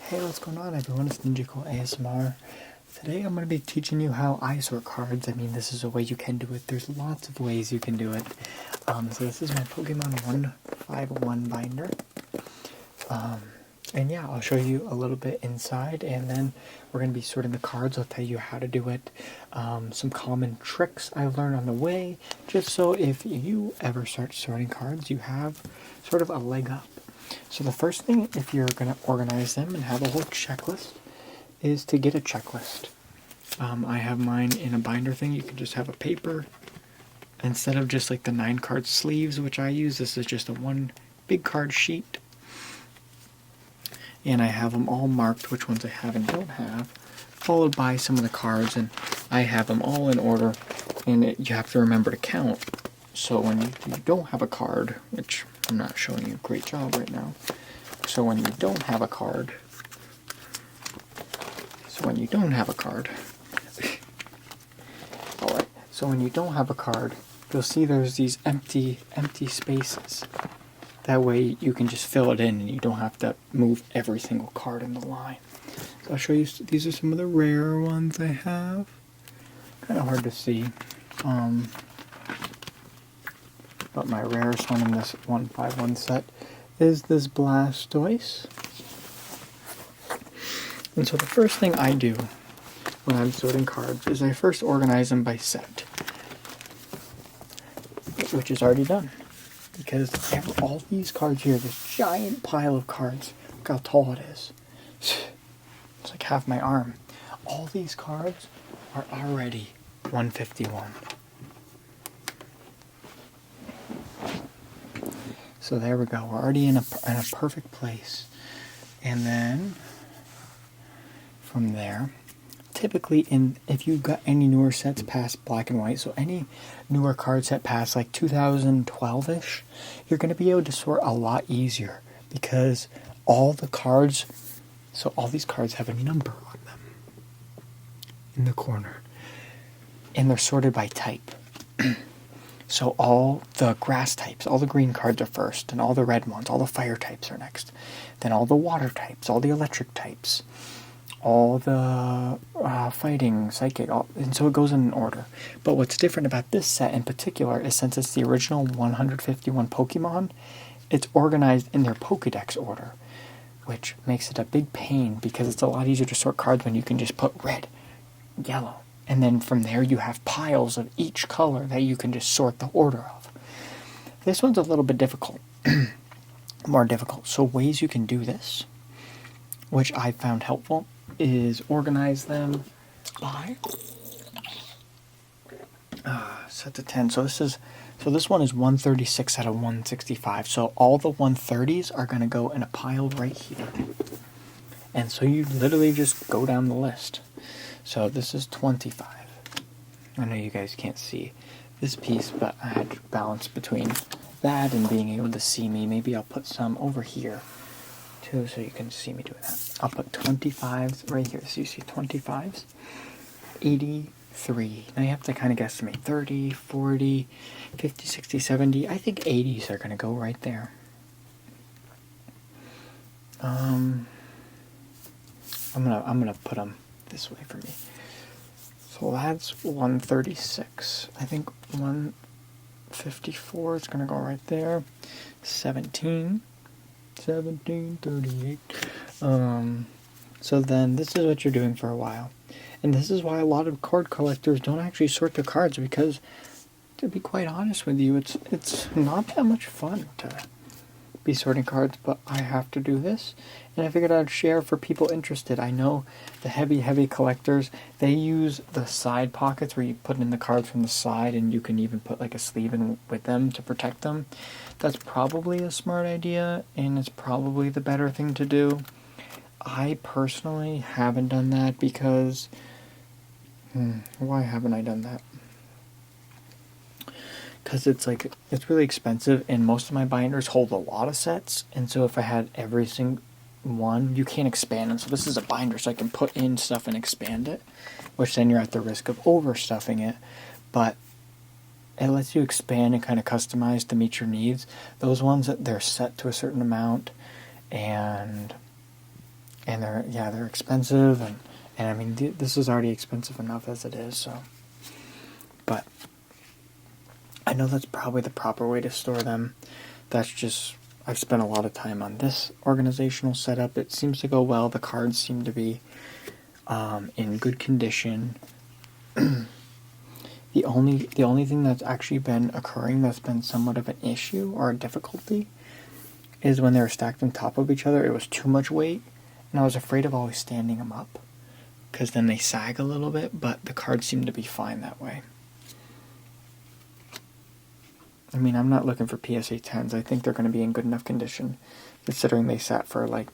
Hey, what's going on everyone? It's NinjicoleASMR. Today I'm going to be teaching you how I sort cards. I mean, this is a way you can do it. There's lots of ways you can do it. So this is my Pokemon 151 binder. And yeah, I'll show you a little bit inside, and then we're going to be sorting the cards. I'll tell you how to do it. Some common tricks I've learned on the way, just so if you ever start sorting cards, you have sort of a leg up. So the first thing, if you're going to organize them and have a whole checklist, is to get a checklist. I have mine in a binder thing. You can just have a paper. Instead of just like the 9-card sleeves, which I use, this is just a one big card sheet. And I have them all marked, which ones I have and don't have, followed by some of the cards, and I have them all in order, and you have to remember to count. So when you don't have a card, which I'm not showing you a great job right now, so when you don't have a card, alright, so when you don't have a card, you'll see there's these empty spaces. That way you can just fill it in and you don't have to move every single card in the line. So I'll show you, these are some of the rare ones I have. Kind of hard to see. But my rarest one in this 151 set is this Blastoise. And so the first thing I do when I'm sorting cards is I first organize them by set, which is already done. Because all these cards here, this giant pile of cards, look how tall it is. It's like half my arm. All these cards are already 151. So there we go. We're already in a perfect place. And then from there, typically if you've got any newer sets past black and white, so any newer card set past like 2012-ish, you're going to be able to sort a lot easier because all the cards, so all these cards have a number on them in the corner, and they're sorted by type. So all the grass types, all the green cards are first, and all the red ones, all the fire types are next. Then all the water types, all the electric types, all the fighting, psychic, and so it goes in an order. But what's different about this set in particular is since it's the original 151 Pokemon, it's organized in their Pokedex order, which makes it a big pain because it's a lot easier to sort cards when you can just put red, yellow, and then from there you have piles of each color that you can just sort the order of. This one's a little bit difficult, more difficult. So ways you can do this, which I found helpful, is organize them by set to 10. So this one is 136 out of 165. So all the 130s are going to go in a pile right here. And so you literally just go down the list. So this is 25. I know you guys can't see this piece, but I had to balance between that and being able to see me. Maybe I'll put some over here too, so you can see me doing that. I'll put 25s right here. So you see 25s, 83. Now you have to kind of guesstimate 30, 40, 50, 60, 70. I think 80s are going to go right there. I'm gonna put them this way for me. So that's 136. I think 154 is going to go right there. 17, 38. So then this is what you're doing for a while. And this is why a lot of card collectors don't actually sort their cards, because to be quite honest with you, it's not that much fun to be sorting cards, but I have to do this, and I figured I'd share for people interested. I know the heavy collectors, they use the side pockets where you put in the cards from the side, and you can even put like a sleeve in with them to protect them. That's probably a smart idea, and it's probably the better thing to do. I personally haven't done that because why haven't I done that? Because it's really expensive, and most of my binders hold a lot of sets, and so if I had every single one, you can't expand them. So this is a binder, so I can put in stuff and expand it, which then you're at the risk of overstuffing it, but it lets you expand and kind of customize to meet your needs. Those ones, that they're set to a certain amount, and And they're expensive, and I mean, this is already expensive enough as it is, so. But I know that's probably the proper way to store them. That's just, I've spent a lot of time on this organizational setup. It seems to go well. The cards seem to be in good condition. The only thing that's actually been occurring that's been somewhat of an issue or a difficulty is when they were stacked on top of each other, it was too much weight, and I was afraid of always standing them up, because then they sag a little bit, but the cards seem to be fine that way. I mean, I'm not looking for PSA 10s. I think they're going to be in good enough condition, considering they sat for like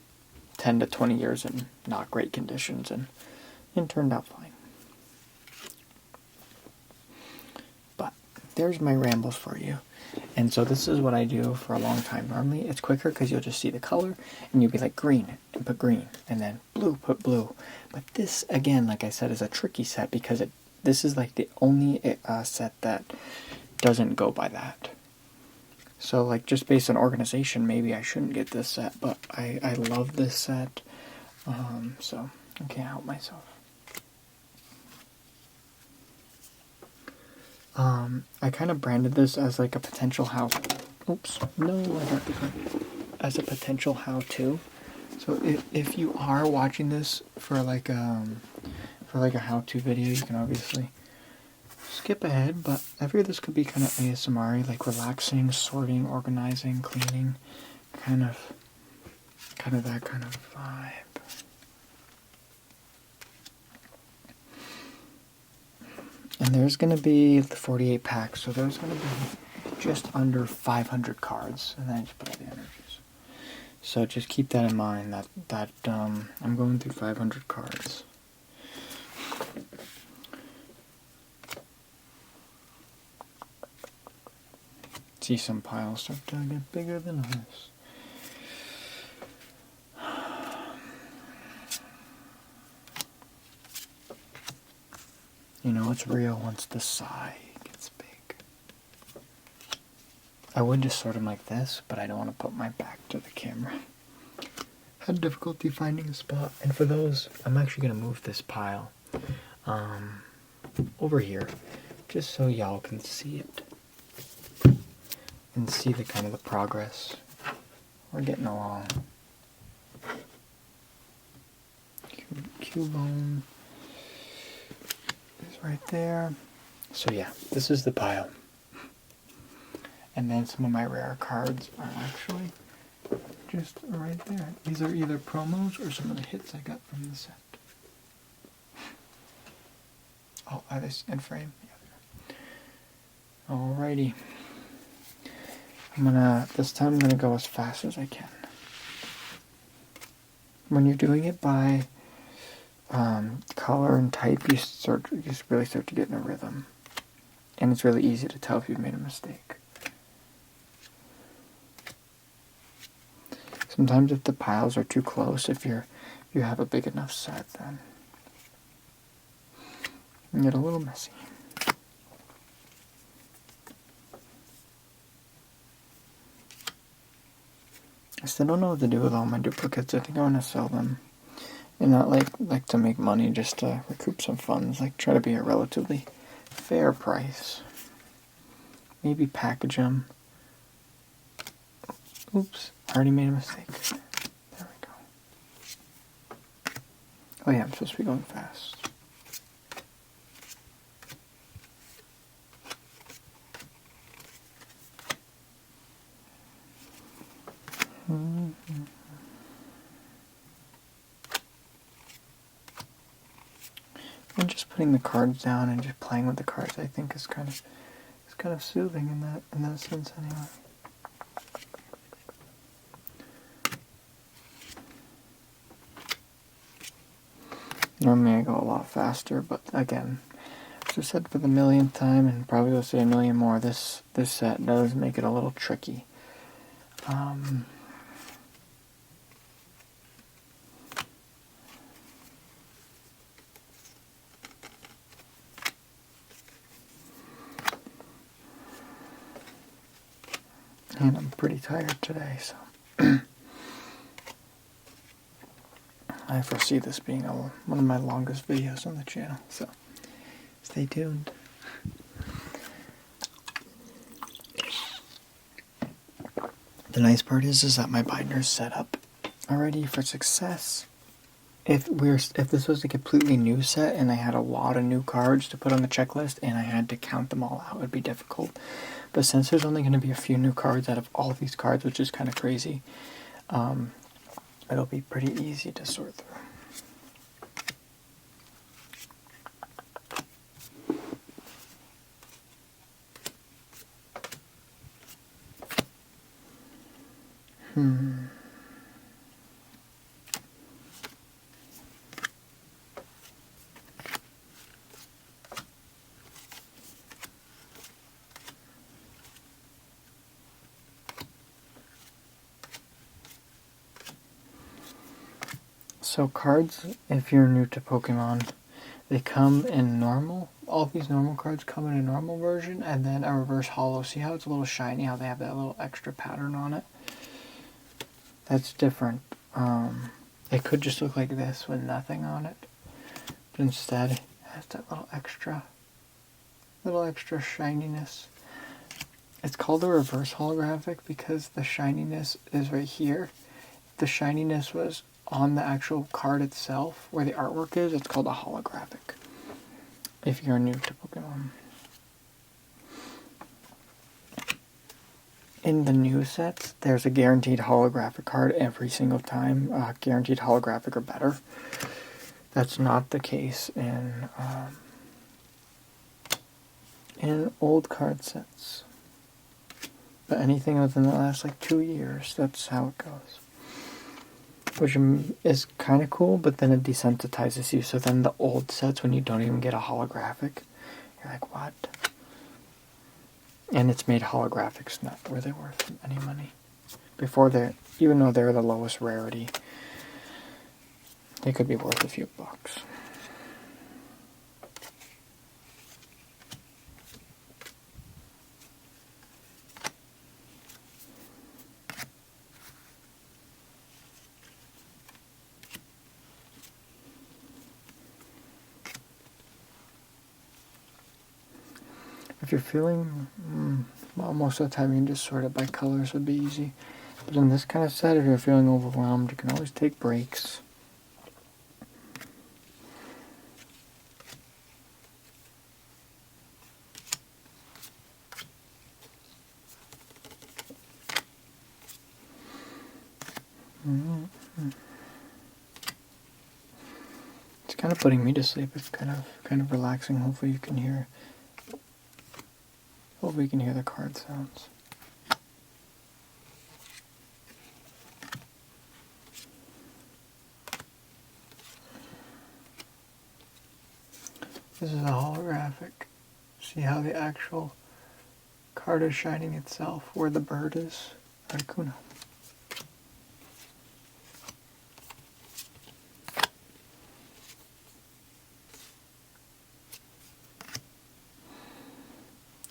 10 to 20 years in not great conditions, and turned out fine. But there's my rambles for you. And so this is what I do for a long time. Normally it's quicker because you'll just see the color and you'll be like green and put green, and then blue, put blue. But this, again, like I said, is a tricky set because this is like the only set that doesn't go by that. So like just based on organization, maybe I shouldn't get this set, but I love this set. So I can't help myself. I kind of branded this as like a potential how. Oops, no, I got this one. As a potential how-to. So if you are watching this for like a how-to video, you can obviously skip ahead. But I figure this could be kind of ASMR, like relaxing, sorting, organizing, cleaning, kind of that kind of vibe. And there's going to be the 48 packs, so there's going to be just under 500 cards, and then I just put all the energies. So just keep that in mind, that I'm going through 500 cards. See some piles start to get bigger than others. You know it's real once the sigh gets big. I would just sort them like this, but I don't want to put my back to the camera. Had difficulty finding a spot, and for those, I'm actually going to move this pile over here, just so y'all can see it. And see the kind of the progress. We're getting along. Cubone is right there. So yeah, this is the pile. And then some of my rare cards are actually just right there. These are either promos or some of the hits I got from the set. Oh, are they in frame? Yeah. Alrighty. This time I'm gonna go as fast as I can. When you're doing it by color and type, you just really start to get in a rhythm. And it's really easy to tell if you've made a mistake. Sometimes if the piles are too close, if you have a big enough set, then it can get a little messy. I still don't know what to do with all my duplicates. I think I want to sell them. And not like to make money, just to recoup some funds. Like try to be a relatively fair price. Maybe package them. Oops, I already made a mistake. There we go. Oh yeah, I'm supposed to be going fast. And just putting the cards down and just playing with the cards, I think, is kind of soothing in that sense, anyway. Normally I go a lot faster, but again, as I said for the millionth time, and probably will say a million more, this set does make it a little tricky. And I'm pretty tired today, so I foresee this being one of my longest videos on the channel, so stay tuned. The nice part is that my binder is set up already for success. If this was a completely new set and I had a lot of new cards to put on the checklist and I had to count them all out, it would be difficult. But since there's only going to be a few new cards out of all of these cards, which is kind of crazy, it'll be pretty easy to sort through. So cards, if you're new to Pokemon, they come in normal. All these normal cards come in a normal version, and then a reverse holo. See how it's a little shiny, how they have that little extra pattern on it? That's different. It could just look like this with nothing on it. But instead, it has that little extra shininess. It's called a reverse holographic because the shininess is right here. If the shininess was on the actual card itself, where the artwork is, it's called a holographic. If you're new to Pokemon. In the new sets, there's a guaranteed holographic card every single time. Guaranteed holographic or better. That's not the case in old card sets. But anything within the last like 2 years, that's how it goes. Which is kind of cool, but then it desensitizes you. So then the old sets, when you don't even get a holographic, you're like, what? And it's made holographics not really worth any money. Before even though they're the lowest rarity, they could be worth a few bucks. If you're feeling, well, most of the time you can just sort it by colors, would be easy. But in this kind of set, if you're feeling overwhelmed, you can always take breaks. It's kind of putting me to sleep. It's kind of relaxing. Hopefully you can hear. Hopefully you can hear the card sounds. This is a holographic. See how the actual card is shining itself, where the bird is? Articuno.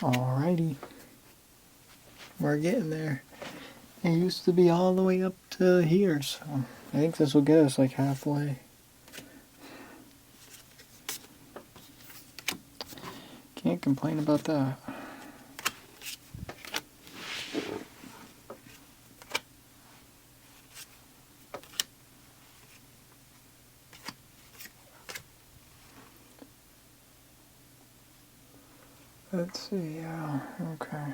Alrighty. We're getting there. It used to be all the way up to here, so I think this will get us like halfway. Can't complain about that. Let's see, okay.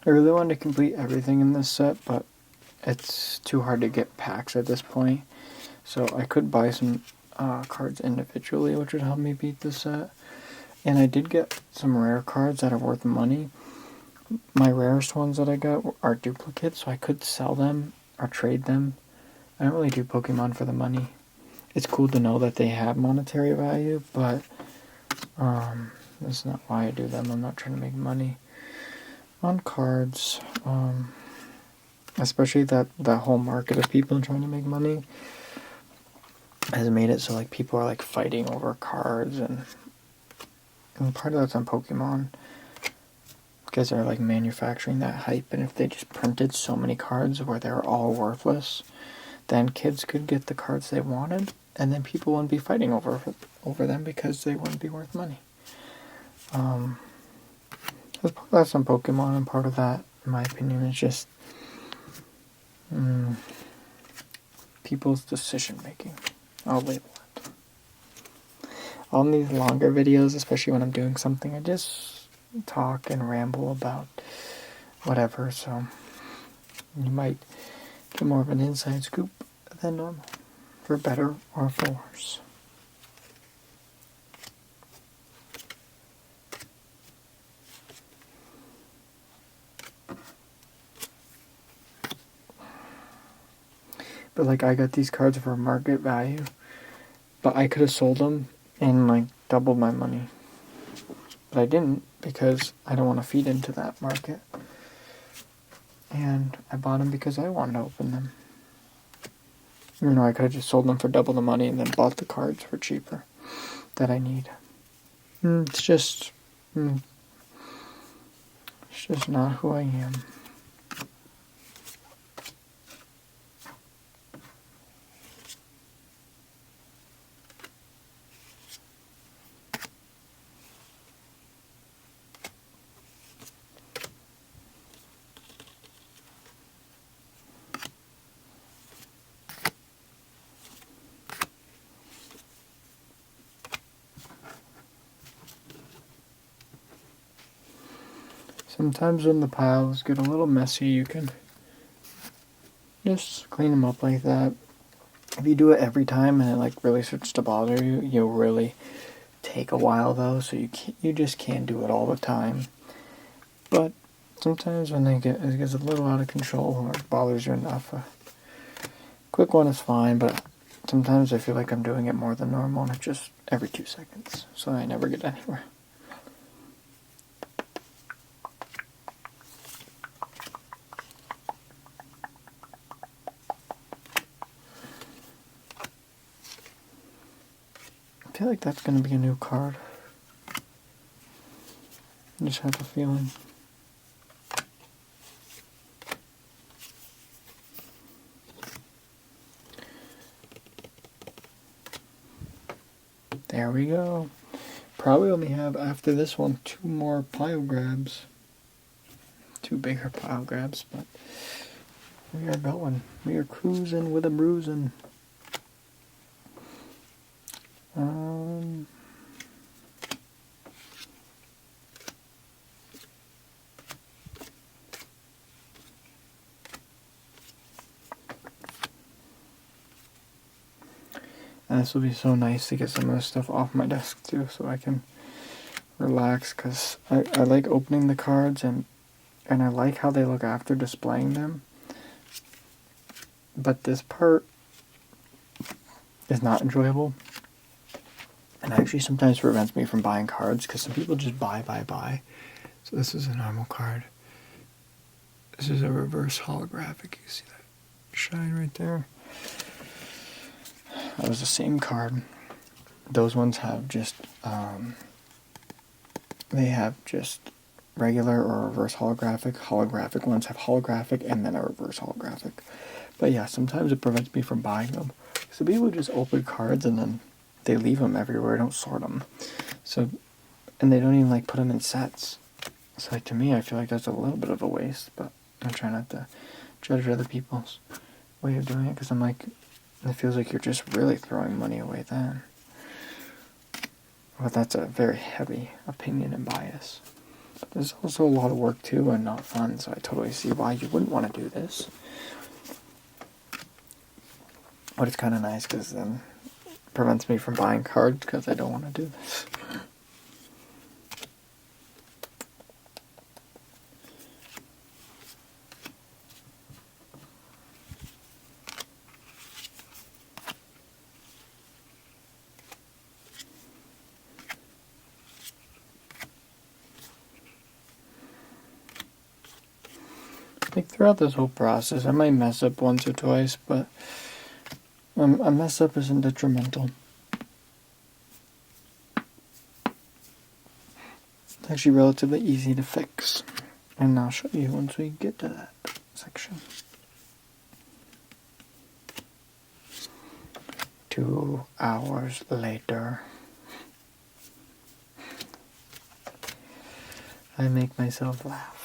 I really wanted to complete everything in this set, but it's too hard to get packs at this point. So I could buy some cards individually, which would help me beat the set. And I did get some rare cards that are worth money. My rarest ones that I got are duplicates, so I could sell them or trade them. I don't really do Pokemon for the money. It's cool to know that they have monetary value, but that's not why I do them. I'm not trying to make money on cards. especially that the whole market of people trying to make money has made it so like people are like fighting over cards, and part of that's on Pokemon because they're like manufacturing that hype, and if they just printed so many cards where they're all worthless, then kids could get the cards they wanted, and then people wouldn't be fighting over them because they wouldn't be worth money. That's on Pokemon, and part of that, in my opinion, is just people's decision making. I'll label it. On these longer videos, especially when I'm doing something, I just talk and ramble about whatever, so you might get more of an inside scoop than normal, for better or for worse. But like, I got these cards for market value, but I could have sold them and like doubled my money. But I didn't because I don't want to feed into that market. And I bought them because I wanted to open them. You know, I could have just sold them for double the money and then bought the cards for cheaper that I need. It's just not who I am. Sometimes when the piles get a little messy, you can just clean them up like that. If you do it every time and it like really starts to bother you, you'll really take a while though. So you just can't do it all the time. But sometimes when it gets a little out of control or it bothers you enough, a quick one is fine. But sometimes I feel like I'm doing it more than normal, and it's just every 2 seconds, so I never get anywhere. I feel like that's going to be a new card. I just have a feeling. There we go. Probably only have, after this one, 2 more pile grabs. 2 bigger pile grabs, but we are going. We are cruising with a bruising. And this will be so nice to get some of this stuff off my desk too, so I can relax, because I like opening the cards, and I like how they look after displaying them. But this part is not enjoyable, and actually sometimes prevents me from buying cards, because some people just buy. So this is a normal card. This is a reverse holographic. You see that shine right there? That was the same card. Those ones have just, they have just regular or reverse holographic. Holographic ones have holographic and then a reverse holographic. But yeah, sometimes it prevents me from buying them. So people just open cards and then they leave them everywhere, don't sort them. So, and they don't even like put them in sets. So like, to me, I feel like that's a little bit of a waste, but I try not to judge other people's way of doing it, because I'm like, it feels like you're just really throwing money away then. But that's a very heavy opinion and bias. But there's also a lot of work too and not fun, so I totally see why you wouldn't want to do this. But it's kind of nice because then it prevents me from buying cards because I don't want to do this. like throughout this whole process, I might mess up once or twice, but a mess up isn't detrimental. It's actually relatively easy to fix, and I'll show you once we get to that section. 2 hours later, I make myself laugh.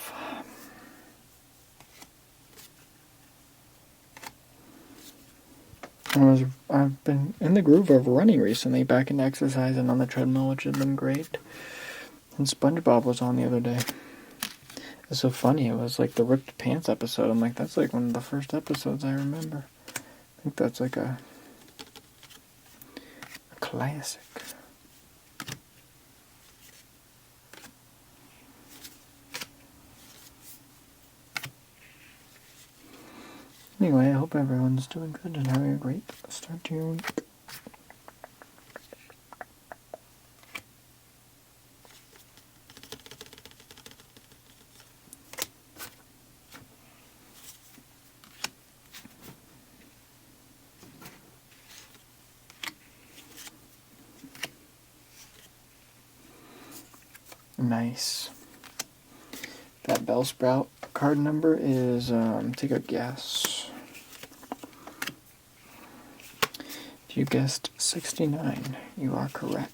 I've been in the groove of running recently, back into exercising on the treadmill, which has been great. And SpongeBob was on the other day. It's so funny, it was like the ripped pants episode. I'm like, that's like one of the first episodes I remember. I think that's like a classic. Anyway, I hope everyone's doing good and having a great start to your week. Nice. That Bellsprout card number is, take a guess. If you guessed 69, you are correct.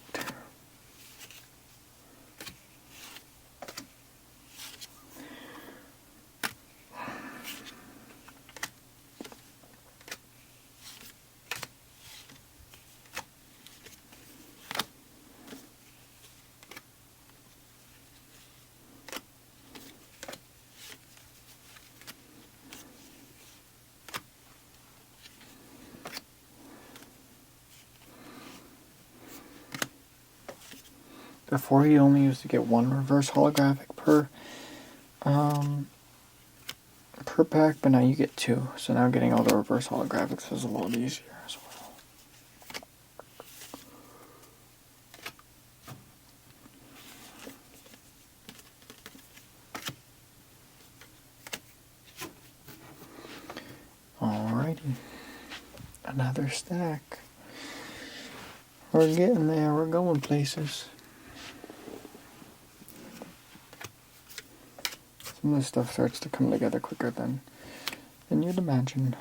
Before, you only used to get one reverse holographic per pack, but now you get 2. So now getting all the reverse holographics is a little easier as well. Alrighty. Another stack. We're getting there. We're going places. Some of this stuff starts to come together quicker than you'd imagine.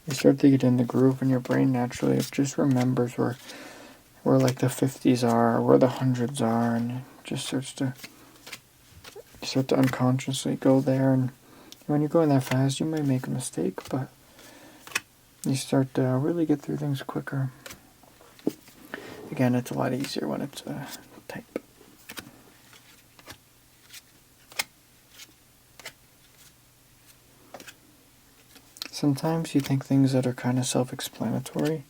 You start to get in the groove, and your brain naturally it just remembers where like the 50s are, where the 100s are, and it just starts to unconsciously go there. And when you're going that fast, you might make a mistake, but you start to really get through things quicker. Again, it's a lot easier when it's type. Sometimes you think things that are kind of self-explanatory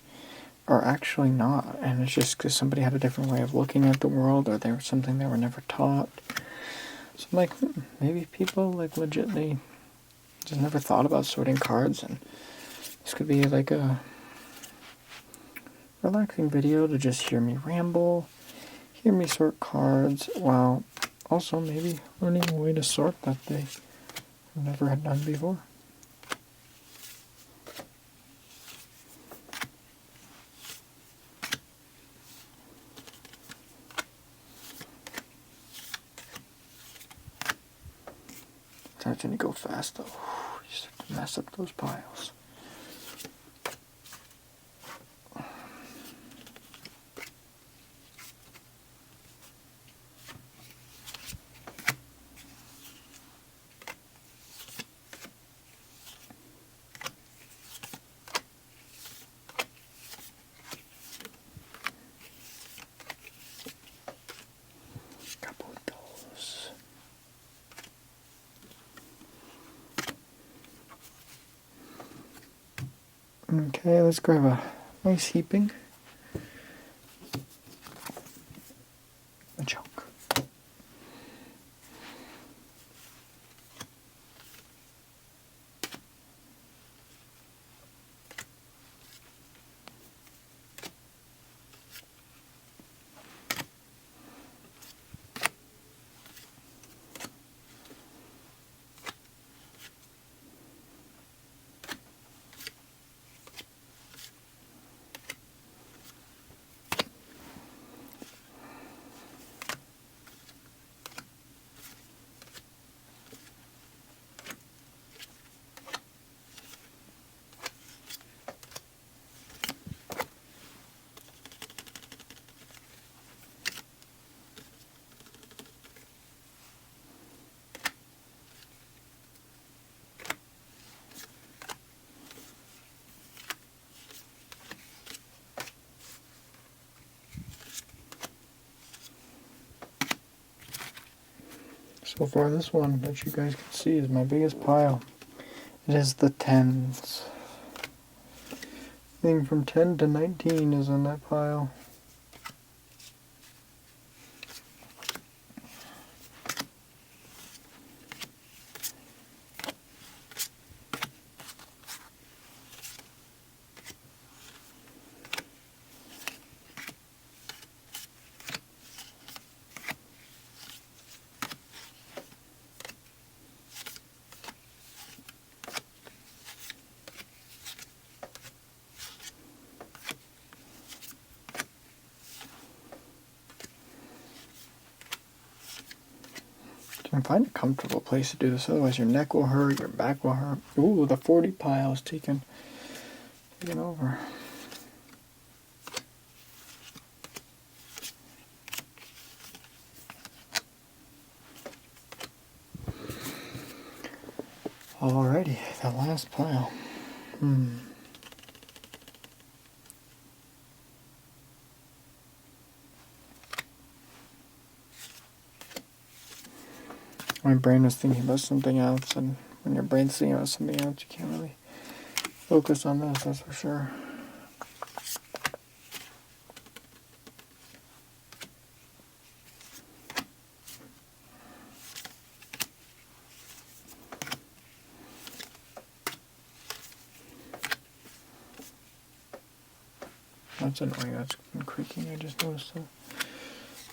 are actually not, and it's just because somebody had a different way of looking at the world, or they were something they were never taught. So I'm like, maybe people like legitimately just never thought about sorting cards, and this could be like a relaxing video to just hear me ramble, hear me sort cards, while also maybe learning a way to sort that they never had done before. Sometimes when you go fast, though, you start to mess up those piles. Couple of those. Okay, let's grab a nice heaping. A chunk. So far, this one that you guys can see is my biggest pile. It is the 10s. Thing from 10 to 19 is in that pile. And find a comfortable place to do this, otherwise your neck will hurt, your back will hurt. Ooh, the 40 pile is taken over. Alrighty, the last pile. My brain was thinking about something else, and when your brain's thinking about something else, you can't really focus on this, that's for sure. That's annoying, that's creaking, I just noticed that.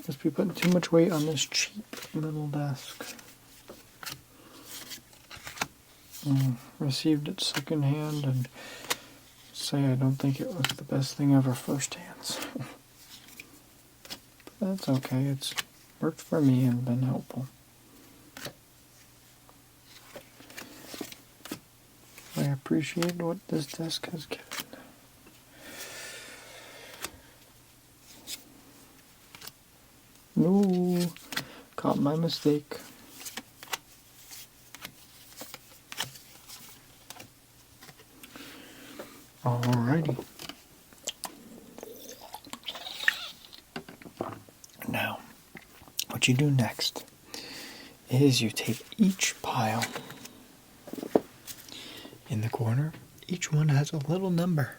Must be putting too much weight on this cheap little desk. Received it secondhand and say I don't think it was the best thing ever firsthand. But that's okay, it's worked for me and been helpful. I appreciate what this desk has given. No, caught my mistake. Alrighty. Now, what you do next is you take each pile in the corner. Each one has a little number.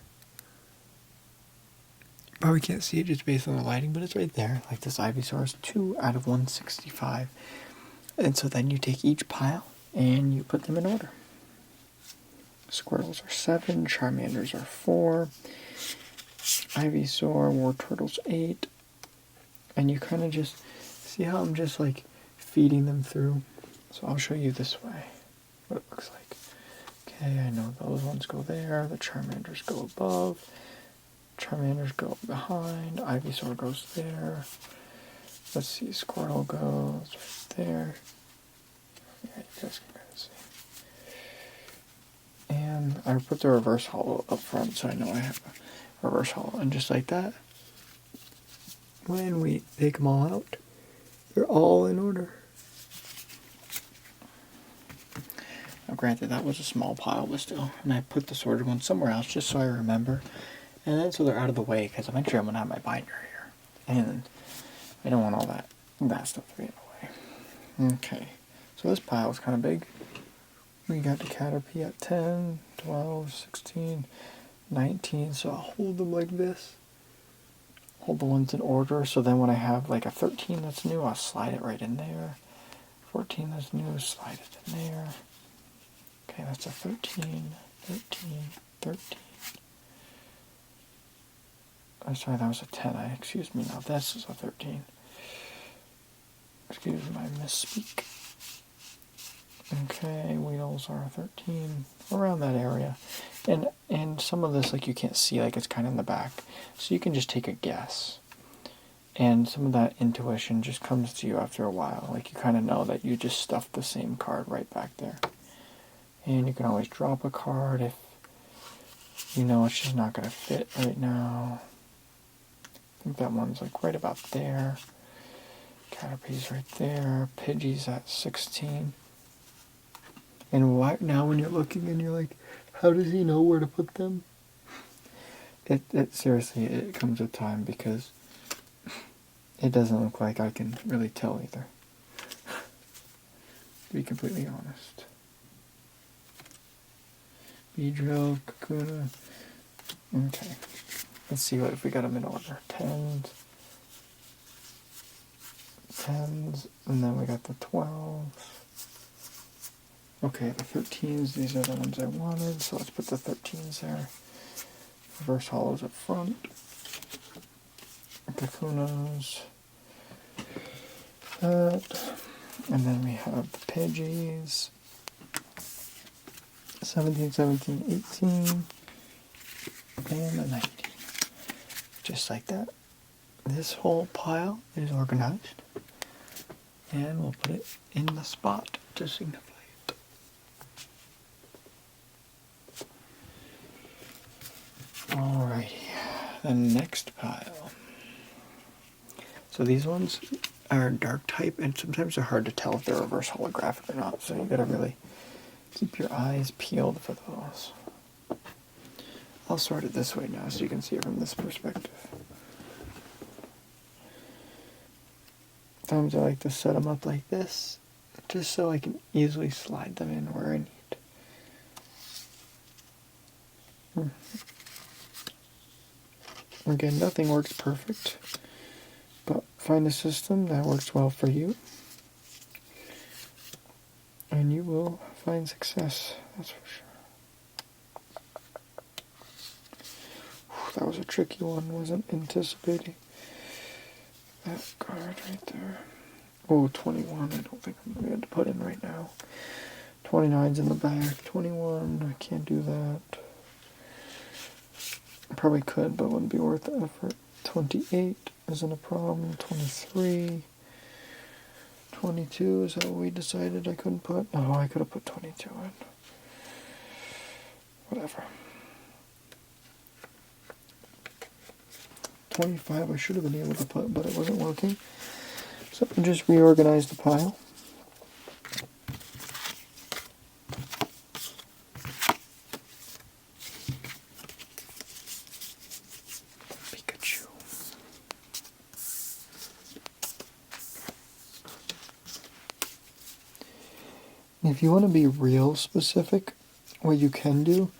Probably can't see it just based on the lighting, but it's right there. Like this Ivysaur is 2 out of 165. And so then you take each pile and you put them in order. Squirtles are 7, Charmanders are 4, Ivysaur, War Turtles 8, and you kind of just see how I'm just like feeding them through. So I'll show you this way what it looks like. Okay, I know those ones go there, the Charmanders go above, Charmanders go behind, Ivysaur goes there. Let's see, Squirtle goes right there. Yeah, you guys can kind of see. And I put the reverse hollow up front so I know I have a reverse hollow. And just like that, when we take them all out, they're all in order. Now granted, that was a small pile, but still. And I put the sorted ones somewhere else just so I remember. And then so they're out of the way, because eventually I'm going to have my binder here. And I don't want all that stuff to be in the way. Okay, so this pile is kind of big. We got the Caterpie at 10, 12, 16, 19, so I'll hold them like this. Hold the ones in order, so then when I have like a 13 that's new, I'll slide it right in there. 14 that's new, slide it in there. Okay, that's a 13, 13, 13. I'm sorry, that was a 10. Excuse me now, this is a 13. Excuse my misspeak. Okay, wheels are 13, around that area. And some of this, like, you can't see, like, it's kind of in the back. So you can just take a guess. And some of that intuition just comes to you after a while. Like, you kind of know that you just stuffed the same card right back there. And you can always drop a card if you know it's just not going to fit right now. I think that one's, like, right about there. Caterpie's right there. Pidgey's at 16. And now when you're looking and you're like, how does he know where to put them? It seriously, it comes with time, because it doesn't look like I can really tell either. to be completely honest. Beedrill, Kakuna. Okay. Let's see what if we got them in order. Tens, and then we got the 12s. Okay, the 13s, these are the ones I wanted, so let's put the 13s there. Reverse hollows up front. Kakunas. That. And then we have the Pidgeys. 17, 17, 18. And the 19. Just like that. This whole pile is organized. And we'll put it in the spot to signify it. Alrighty. The next pile. So these ones are dark type, and sometimes they're hard to tell if they're reverse holographic or not, so you gotta really keep your eyes peeled for those. I'll sort it this way now so you can see it from this perspective. Sometimes I like to set them up like this, just so I can easily slide them in where I need. Again, nothing works perfect, but find a system that works well for you, and you will find success, that's for sure. Whew, that was a tricky one, wasn't anticipating that card right there. Oh, 21, I don't think I'm going to be able to put in right now. 29's in the back, 21, I can't do that. I probably could, but it wouldn't be worth the effort. 28 isn't a problem. 23. 22, is that what we decided I couldn't put? Oh, I could have put 22 in. Whatever. 25 I should have been able to put, but it wasn't working. So I just reorganized the pile. Pikachu. If you want to be real specific, what you can do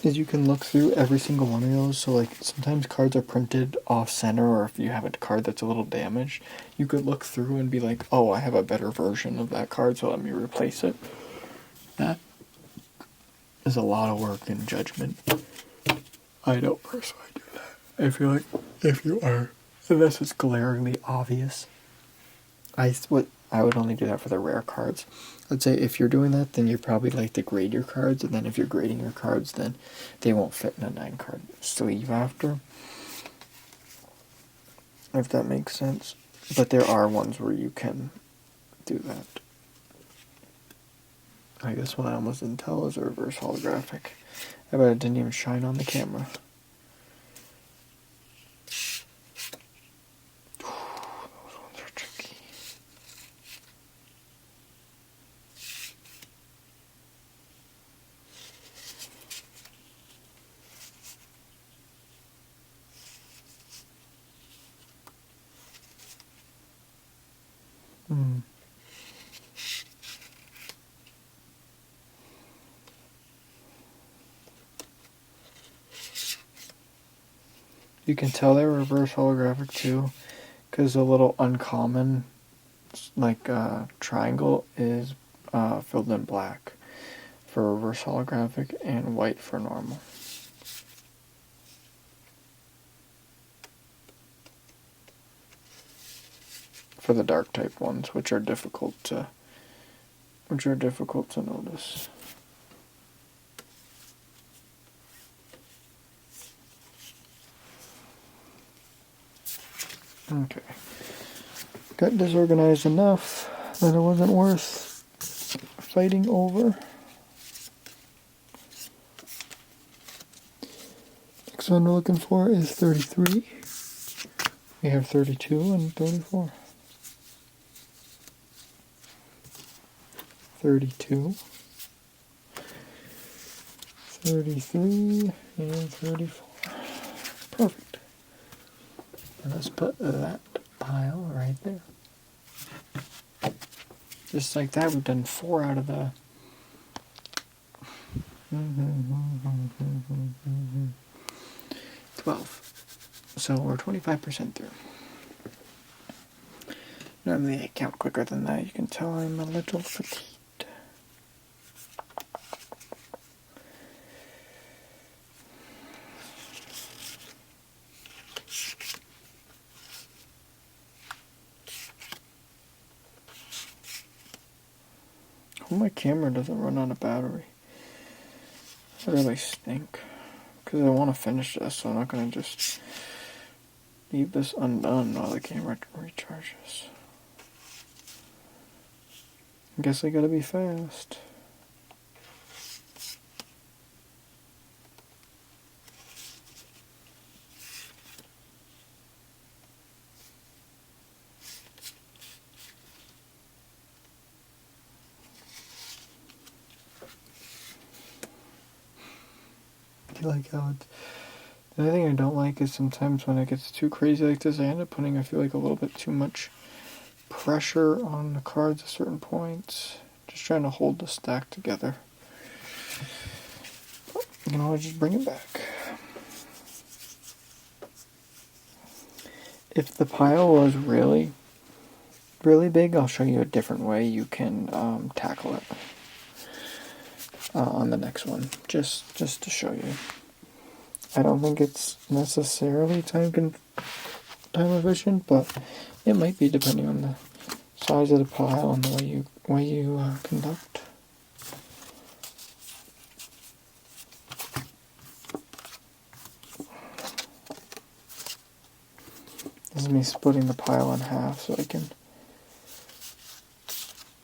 is you can look through every single one of those. So like sometimes cards are printed off center, or if you have a card that's a little damaged, you could look through and be like, oh, I have a better version of that card, so let me replace it. That is a lot of work and judgment. I don't personally do that. I feel like if you are, unless it's glaringly obvious, I would only do that for the rare cards. I'd say if you're doing that, then you probably like to grade your cards, and then if you're grading your cards, then they won't fit in a 9-card sleeve after. If that makes sense. But there are ones where you can do that. I guess one I almost didn't tell is a reverse holographic. I bet it didn't even shine on the camera. Those ones are tricky. You can tell they're reverse holographic too, because the little uncommon, like triangle, is filled in black for reverse holographic and white for normal. For the dark type ones, which are difficult to notice. Okay. Got disorganized enough that it wasn't worth fighting over. Next one we're looking for is 33. We have 32 and 34. 32. 33 and 34. Perfect. And let's put that pile right there. Just like that, we've done 4 out of the 12. So we're 25% through. Normally I count quicker than that. You can tell I'm a little fatigued. Hope my camera doesn't run out of battery. I really stink. Because I want to finish this, so I'm not going to just leave this undone while the camera recharges. I guess I gotta be fast. I like how it's... The other thing I don't like is sometimes when it gets too crazy like this, I end up putting, I feel like, a little bit too much pressure on the cards at certain points. Just trying to hold the stack together. But you can always just bring it back. If the pile was really, really big, I'll show you a different way you can tackle it on the next one, just to show you. I don't think it's necessarily time efficient, but it might be depending on the size of the pile and the way you conduct. This is me splitting the pile in half so I can...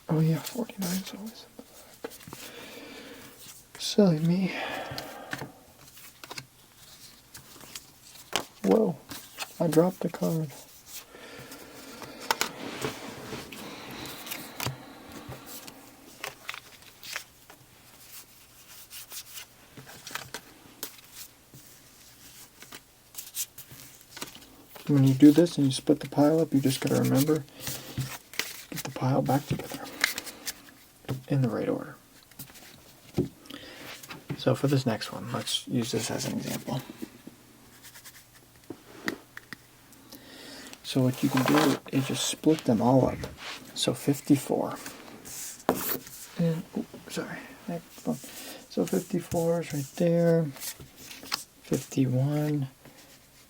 Oh yeah, 49 is always in the back. Silly me. Whoa, I dropped a card. When you do this and you split the pile up, you just gotta remember, get the pile back together in the right order. So for this next one, let's use this as an example. So what you can do is just split them all up. So 54. And, sorry. So 54 is right there. 51.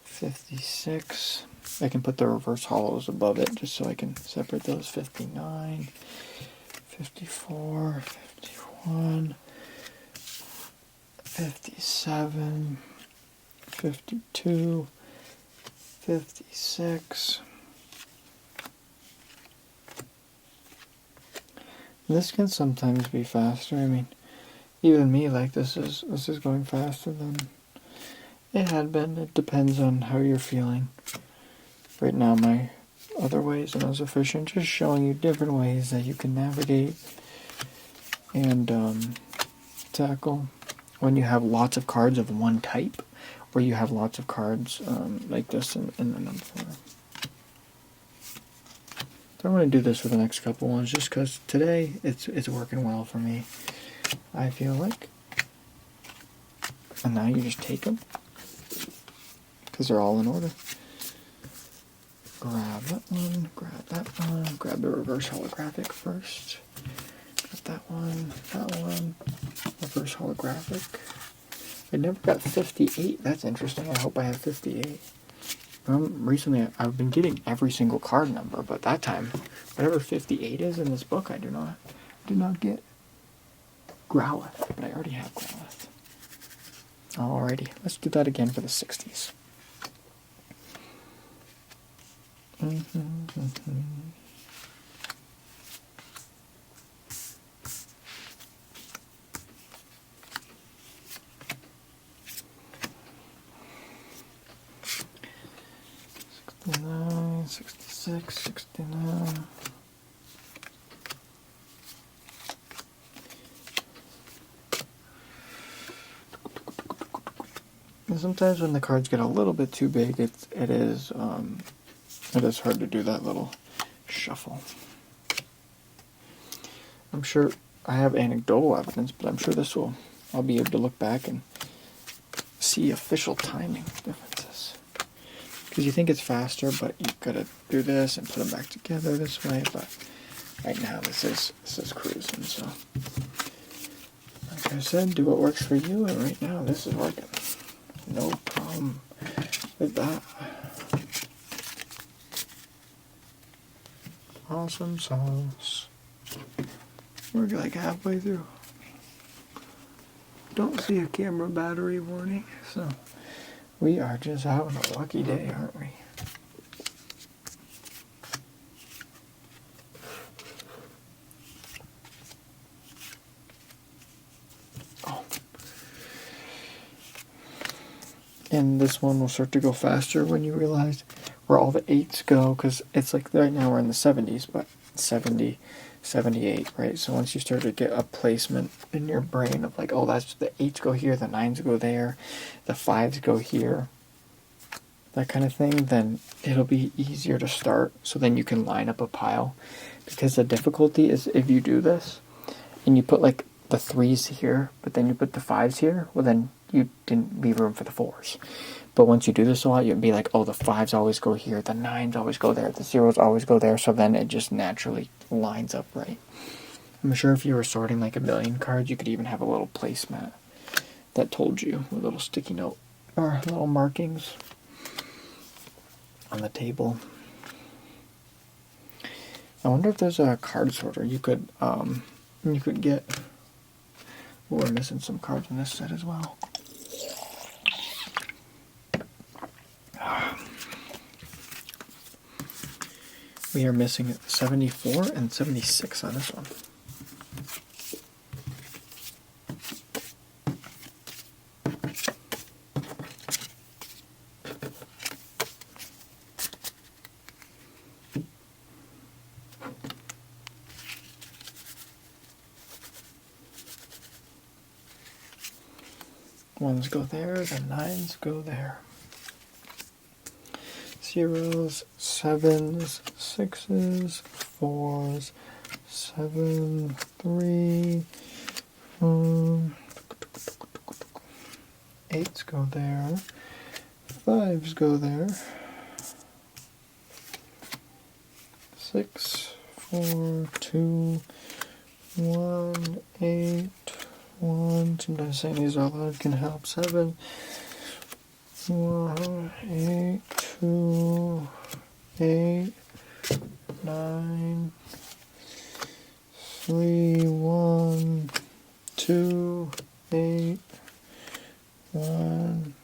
56. I can put the reverse hollows above it just so I can separate those. 59. 54. 51. 57. 52. 56. This can sometimes be faster. I mean, even me, like this is going faster than it had been. It depends on how you're feeling. Right now, my other way isn't as efficient. Just showing you different ways that you can navigate and tackle when you have lots of cards of one type, or you have lots of cards like this in the number. So I'm going to do this for the next couple ones just because today it's working well for me, I feel like. And now you just take them because they're all in order. Grab that one, grab that one, grab the reverse holographic first. Grab that one, reverse holographic. I never got 58. That's interesting. I hope I have 58. Recently, I've been getting every single card number, but that time, whatever 58 is in this book, I do not get Growlithe, but I already have Growlithe. Alrighty, let's do that again for the 60s. $69, $66, $69. And sometimes when the cards get a little bit too big, it is hard to do that little shuffle. I'm sure I have anecdotal evidence, but I'm sure I'll be able to look back and see official timing differences. Because you think it's faster, but you gotta do this and put them back together this way. But right now, this is cruising. So, like I said, do what works for you. And right now, this is working. No problem with that. Awesome sauce. We're like halfway through. Don't see a camera battery warning, so we are just having a lucky day, aren't we? Oh. And this one will start to go faster when you realize where all the 8s go, because it's like right now we're in the 70s, but 70, 78, right? So once you start to get a placement in your brain of like, oh, that's the 8s go here, the 9s go there, the 5s go here, that kind of thing, then it'll be easier to start. So then you can line up a pile. Because the difficulty is if you do this and you put like the 3s here, but then you put the 5s here, well then you didn't leave room for the 4s. But once you do this a lot, you'd be like, oh, the 5s always go here, the 9s always go there, the 0s always go there, so then it just naturally lines up right. I'm sure if you were sorting like a million cards, you could even have a little placemat that told you with a little sticky note or little markings on the table. I wonder if there's a card sorter you could get. Oh, we're missing some cards in this set as well. We are missing 74 and 76 on this one. Ones go there, the 9s go there. 0s, 7s, 6s, 4s, 7, 3, 8s go there, 5s go there, 6, 4, 2, 1, 8, 1. Sometimes saying these out loud can help. 7, 1, 8, 2, 8, 9, 3, 1, 2, 8, 1,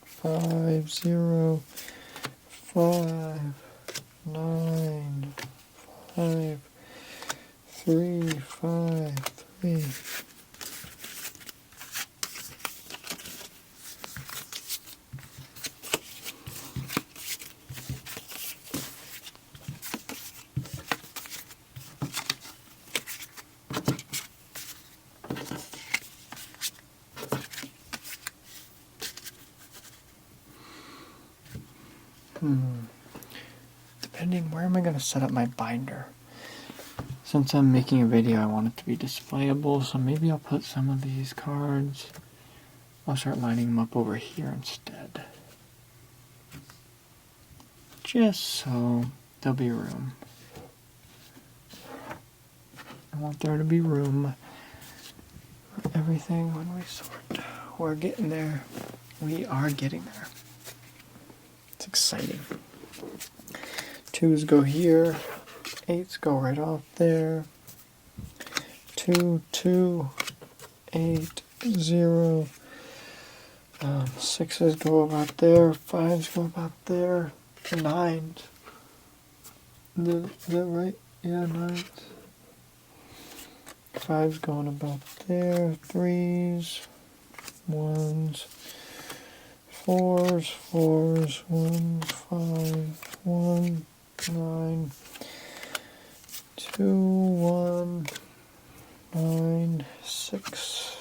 5, 0, 5, 9, 5, 3, 5, 3. Depending, where am I going to set up my binder? Since I'm making a video, I want it to be displayable, so maybe I'll put some of these cards, I'll start lining them up over here instead. Just so there'll be room. I want there to be room for everything when we sort. We're getting there. We are getting there. It's exciting. 2s go here. 8s go right off there. 2, 2, 8, 0. 6s go about there. 5s go about there. 9s. Is that right? Yeah, 9s. 5s going about there. 3s. 1s. 4s. 4s. 1, 5, 1, 9. 2, 1, 9, 6,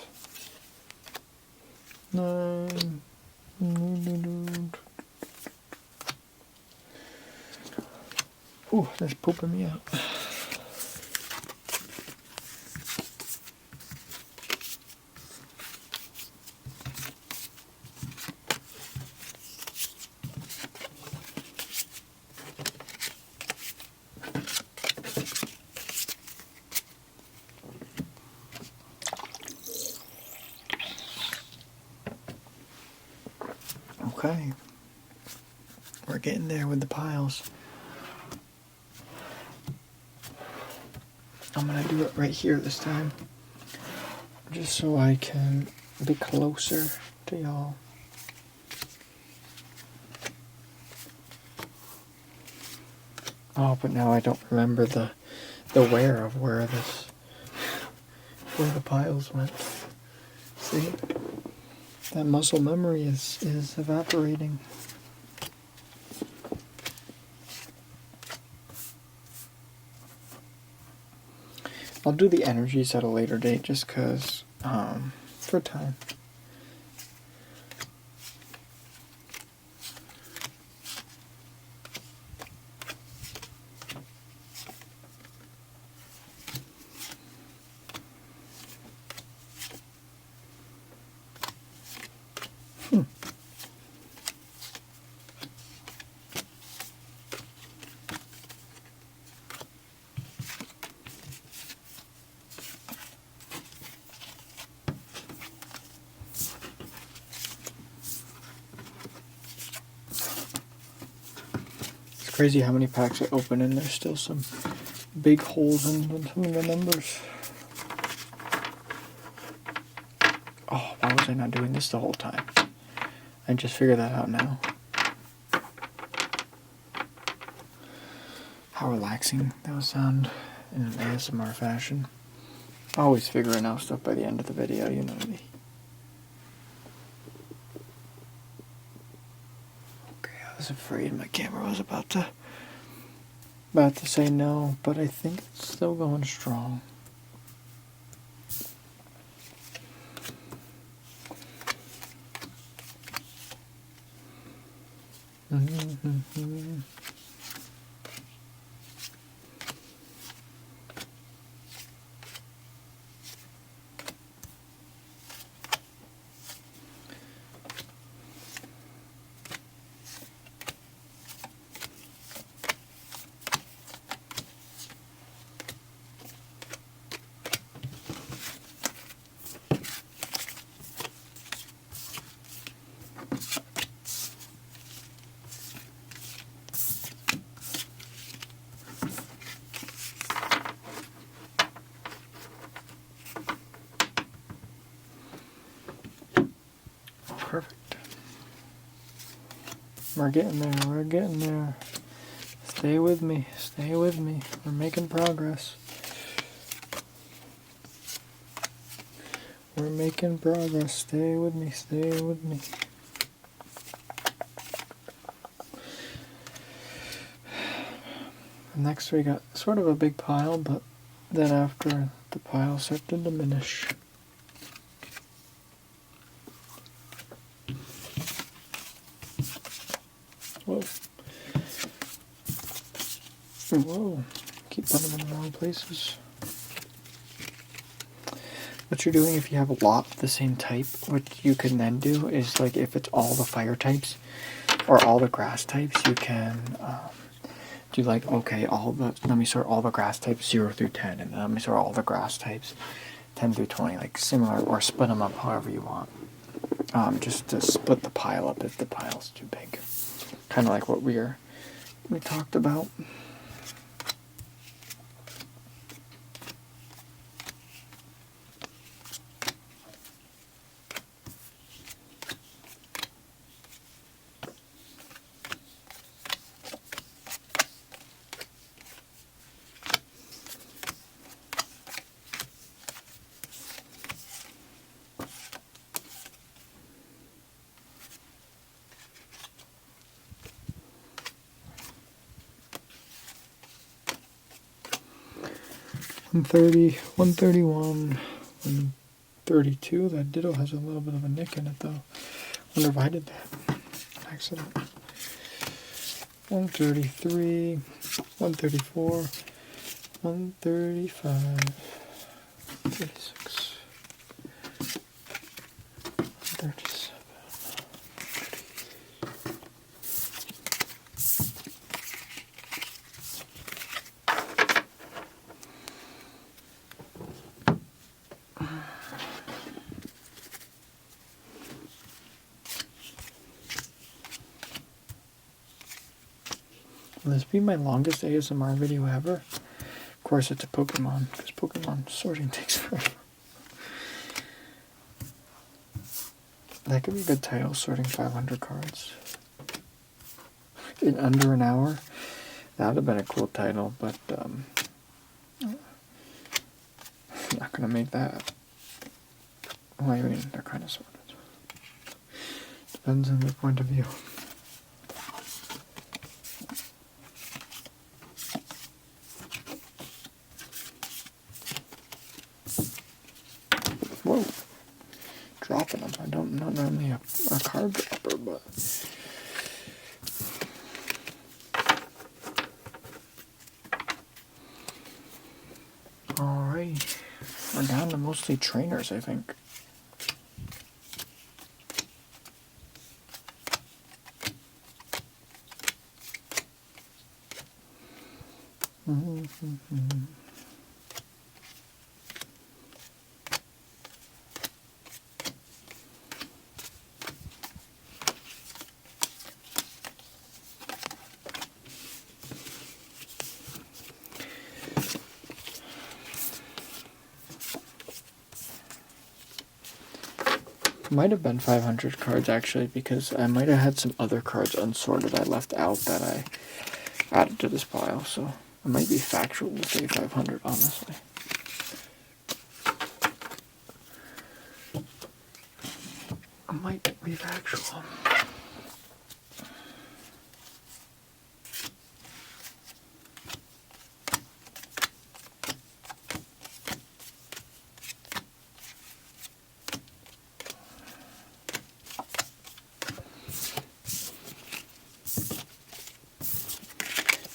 9. Ooh, that's pooping me out. Okay. We're getting there with the piles. I'm gonna do it right here this time, just so I can be closer to y'all. Oh, but now I don't remember the where of where the piles went. See? That muscle memory is evaporating. I'll do the energies at a later date just because, for time. It's crazy how many packs I open and there's still some big holes in some of the numbers. Oh, why was I not doing this the whole time? I just figured that out now. How relaxing that would sound in an ASMR fashion. Always figuring out stuff by the end of the video, you know me. Okay, I was afraid my camera was about to say no, but I think it's still going strong. Perfect. We're getting there, we're getting there. Stay with me, stay with me. We're making progress. We're making progress. Stay with me, stay with me. Next we got sort of a big pile, but then after the pile starts to diminish. Whoa. Whoa. Keep putting them in the wrong places. What you're doing if you have a lot of the same type, what you can then do is, like, if it's all the fire types or all the grass types, you can do like, okay, let me sort all the grass types 0 through 10, and then let me sort all the grass types 10 through 20, like similar, or split them up however you want. Just to split the pile up if the pile's too big. Kind of like what we talked about. One 131, 132. That ditto has a little bit of a nick in it, though. Wonder if I did that. Accident. 133, 134, 135, 36, 137. Will this be my longest ASMR video ever? Of course it's a Pokemon, because Pokemon sorting takes forever. That could be a good title, sorting 500 cards. In under an hour? That would have been a cool title, but I'm not going to make that. Well, I mean, they're kind of sorted. Depends on your point of view. Whoa. Dropping them. I'm not normally a card dropper, but... Alright. We're down to mostly trainers, I think. Might have been 500 cards actually, because I might have had some other cards unsorted I left out that I added to this pile, so it might be factual to say 500, honestly. It might be factual.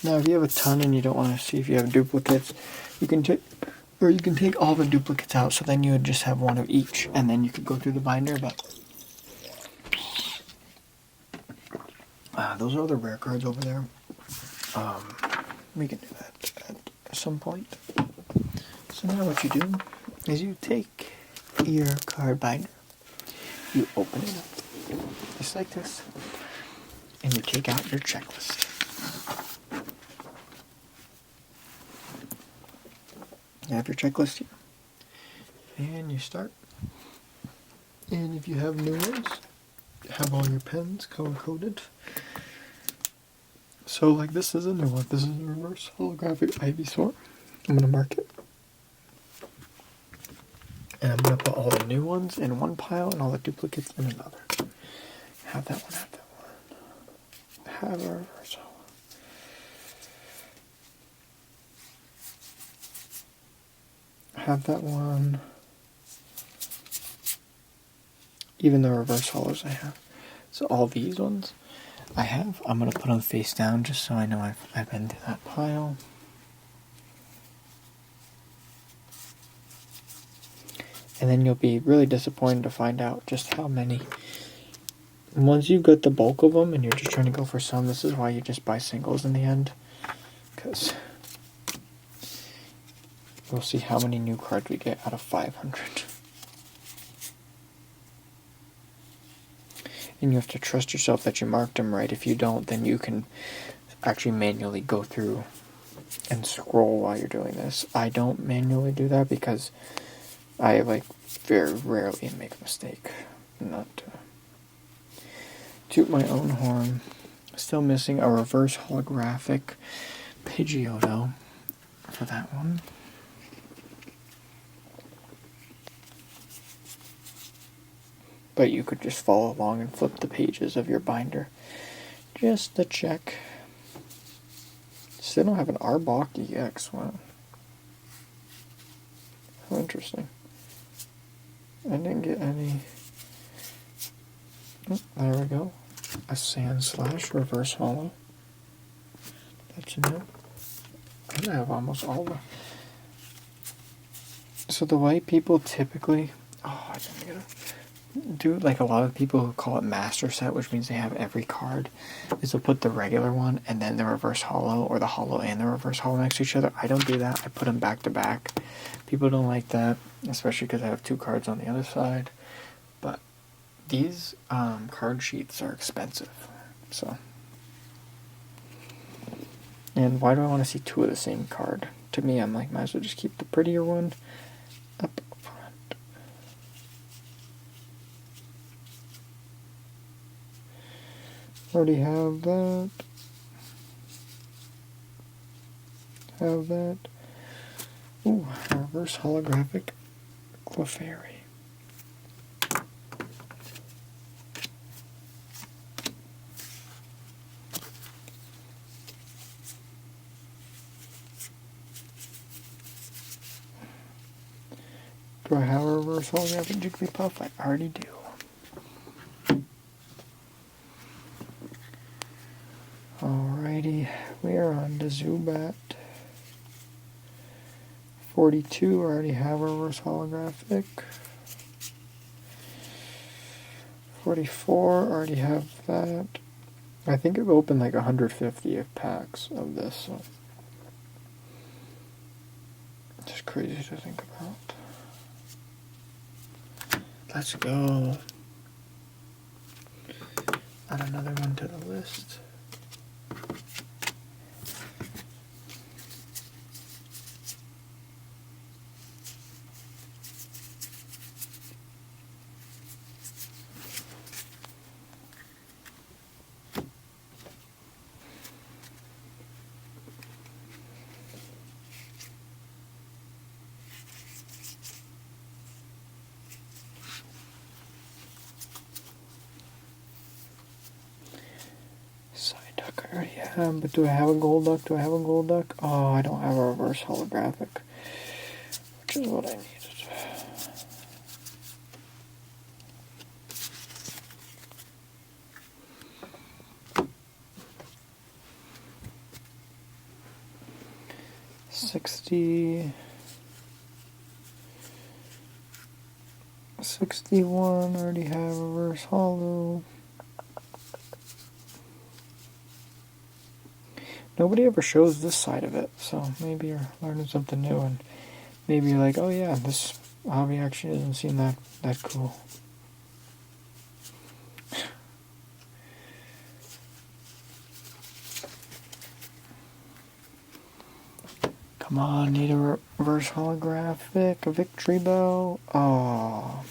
Now, if you have a ton and you don't want to see if you have duplicates, you can take all the duplicates out, so then you would just have one of each, and then you could go through the binder, but those are the rare cards over there. We can do that at some point. So now what you do is you take your card binder, you open it up, just like this, and you take out your checklist. You have your checklist here, and you start. And if you have new ones, have all your pens color-coded. So, like, this is a new one. This is a reverse holographic Ivysaur. I'm going to mark it. And I'm going to put all the new ones in one pile and all the duplicates in another. Have that one, have that one. Have a reverse holo. Have that one. Even the reverse holos I have. So all these ones I have, I'm going to put them face down just so I know I've been to that pile. And then you'll be really disappointed to find out just how many. Once you've got the bulk of them and you're just trying to go for some, this is why you just buy singles in the end. Because we'll see how many new cards we get out of 500. And you have to trust yourself that you marked them right. If you don't, then you can actually manually go through and scroll while you're doing this. I don't manually do that because I very rarely make a mistake. Not to toot my own horn. Still missing a reverse holographic Pidgeotto for that one. But you could just follow along and flip the pages of your binder just to check. Still don't have an Arbok EX. Wow. How interesting. I didn't get any. Oh, there we go. A Sand Slash reverse holo. That's new. I have almost all the. So the way people typically. Oh, I didn't get it. Do like a lot of people who call it master set, which means they have every card, is they'll put the regular one and then the reverse holo, or the holo and the reverse holo next to each other. I don't do that. I put them back to back. People don't like that, especially because I have two cards on the other side. But these card sheets are expensive, so And why do I want to see two of the same card? To me, I'm like, might as well just keep the prettier one up front. Already have that. Have that. Ooh, reverse holographic Clefairy. Do I have a reverse holographic Jigglypuff? I already do. Alrighty, we are on to Zubat. 42, I already have a reverse holographic. 44, I already have that. I think I've opened like 150 packs of this, so it's just crazy to think about. Let's go. Add another one to the list. Psyduck I already have, but do I have a Golduck? Do I have a Golduck? Oh, I don't have a reverse holographic, which is what I needed. $60, 61, already have a reverse holo. Nobody ever shows this side of it, so maybe you're learning something new, and maybe you're like, oh yeah, this hobby actually doesn't seem that cool. Come on, need a reverse holographic, a Victory Bell. Oh.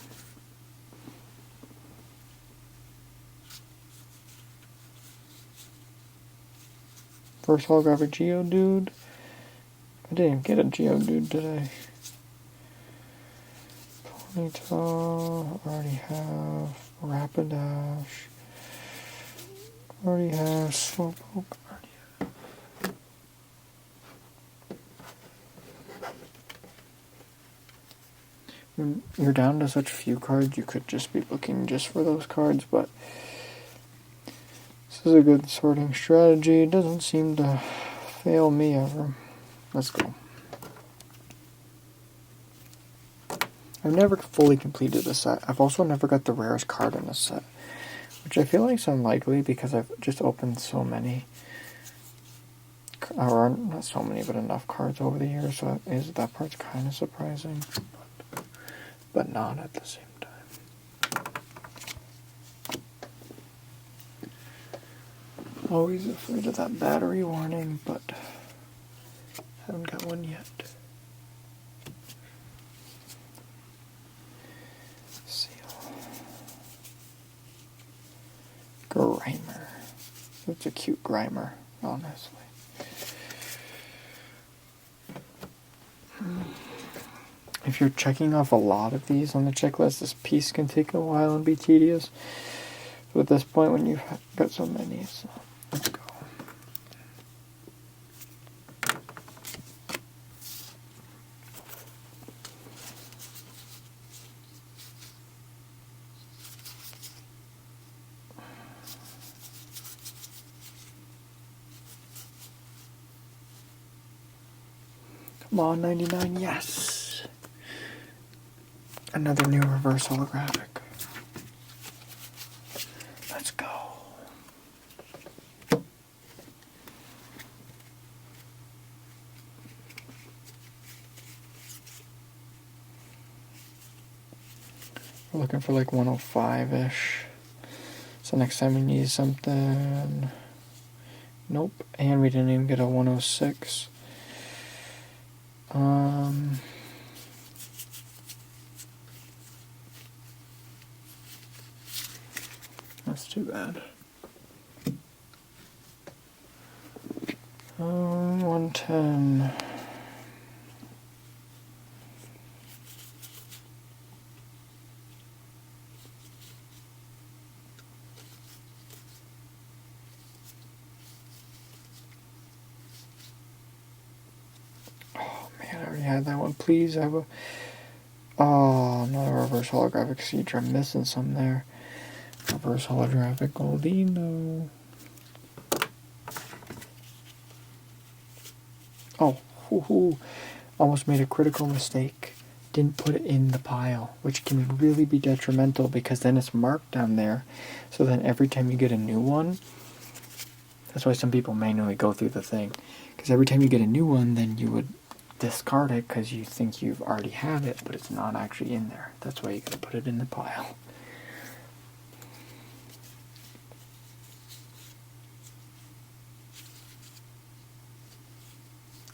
First holographic Geodude. I didn't get a Geodude today. Ponyta. Already have Rapidash. Already have Slowpoke. When you're down to such few cards, you could just be looking just for those cards, but this is a good sorting strategy. It doesn't seem to fail me ever. Let's go. I've never fully completed a set. I've also never got the rarest card in a set, which I feel like is unlikely because I've just opened so many, or not so many, but enough cards over the years, so that part's kind of surprising, but not at the same time. Always afraid of that battery warning, but haven't got one yet. Grimer. It's a cute Grimer, honestly. If you're checking off a lot of these on the checklist, this piece can take a while and be tedious. So at this point, when you've got so many, so let's go. Come on, 99, yes! Another new reverse holographic. Let's go. We're looking for like 105-ish. So next time we need something Nope. And we didn't even get a 106. That's too bad. 110. Oh man, I already had that one. Please have a. Oh, another reverse holographic seizure. I'm missing some there. Reverse holographic Goldino. Oh, hoo-hoo. Almost made a critical mistake. Didn't put it in the pile, which can really be detrimental because then it's marked down there. So then every time you get a new one, that's why some people manually go through the thing. Because every time you get a new one, then you would discard it because you think you've already have it, but it's not actually in there. That's why you gotta put it in the pile.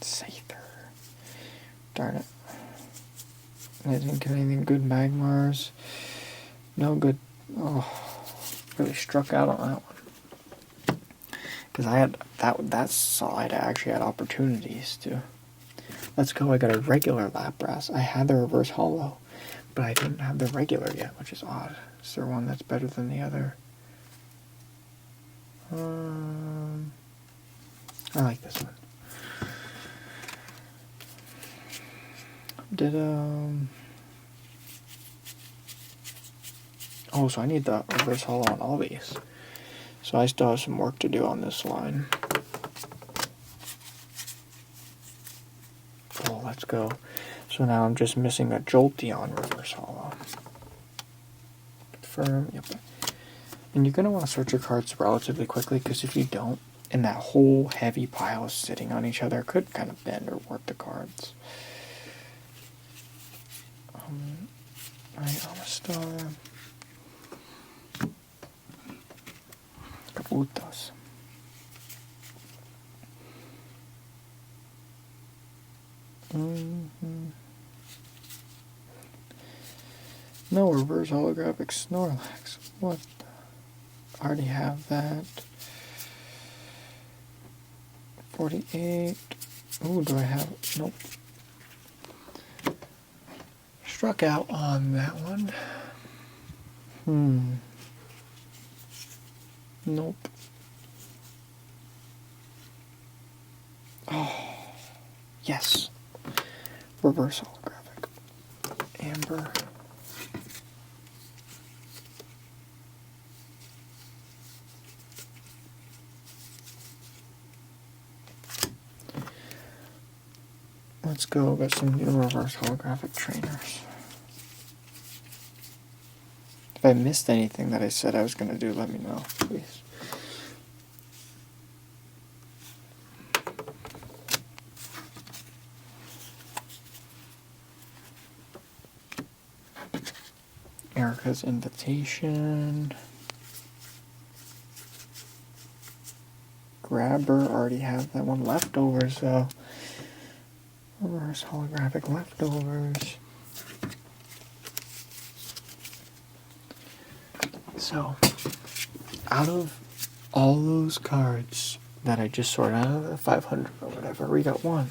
Safer. Darn it. I didn't get anything good. Magmars. No good. Oh, really struck out on that one. Because I had that side, I actually had opportunities to. Let's go. I got a regular Lapras. I had the reverse holo, but I didn't have the regular yet, which is odd. Is there one that's better than the other? I like this one. Oh, so I need the reverse holo on all these. So I still have some work to do on this line. Oh, let's go. So now I'm just missing a Jolteon reverse holo. Confirm, yep. And you're going to want to sort your cards relatively quickly, because if you don't, and that whole heavy pile is sitting on each other, it could kind of bend or warp the cards. Amistar. Kabutos. No reverse holographic Snorlax. What? I already have that. 48. Ooh, do I have? Nope. Struck out on that one. Nope. Oh, yes. Reverse holographic. Amber. Let's go. Got some new reverse holographic trainers. If I missed anything that I said I was going to do, let me know, please. Erica's Invitation. Grabber, already have that one. Leftovers, though. Reverse holographic leftovers. So, out of all those cards that I just sorted out of the 500 or whatever, we got 1,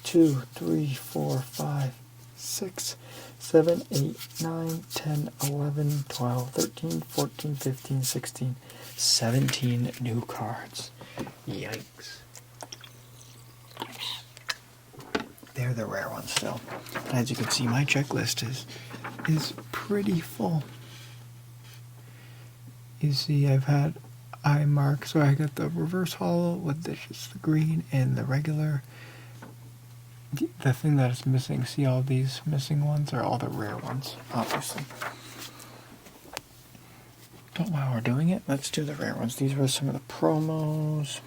2, 3, 4, 5, 6, 7, 8, 9, 10, 11, 12, 13, 14, 15, 16, 17 new cards. Yikes. They're the rare ones still. And as you can see, my checklist is pretty full. You see, I've had eye mark, so I got the reverse holo with just the green and the regular. The thing that is missing, see all these missing ones are all the rare ones, obviously. But while we're doing it, let's do the rare ones. These were some of the promos.